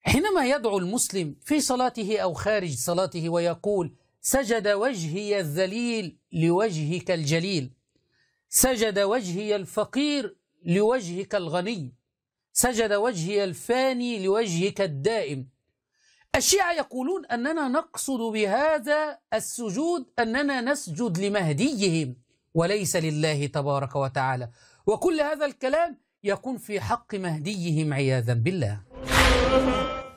حينما يدعو المسلم في صلاته أو خارج صلاته ويقول: سجد وجهي الذليل لوجهك الجليل، سجد وجهي الفقير لوجهك الغني، سجد وجهي الفاني لوجهك الدائم، الشيعة يقولون أننا نقصد بهذا السجود أننا نسجد لمهديهم وليس لله تبارك وتعالى، وكل هذا الكلام يكون في حق مهديهم عياذا بالله.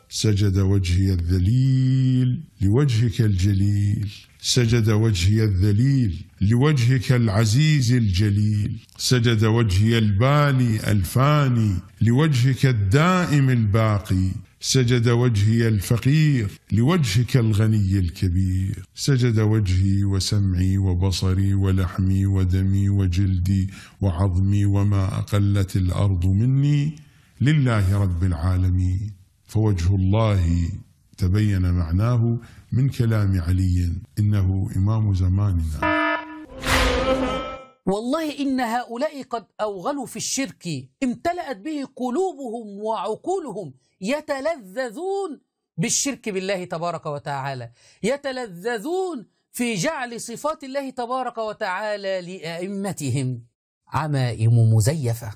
سجد وجهي الذليل لوجهك الجليل، سجد وجهي الذليل لوجهك العزيز الجليل، سجد وجهي البالي الفاني لوجهك الدائم الباقي، سجد وجهي الفقير لوجهك الغني الكبير، سجد وجهي وسمعي وبصري ولحمي ودمي وجلدي وعظمي وما أقلت الأرض مني لله رب العالمين. فوجه الله تبين معناه من كلام علي إنه إمام زماننا. والله إن هؤلاء قد أوغلوا في الشرك، امتلأت به قلوبهم وعقولهم، يتلذذون بالشرك بالله تبارك وتعالى، يتلذذون في جعل صفات الله تبارك وتعالى لأئمتهم عمائم مزيفة.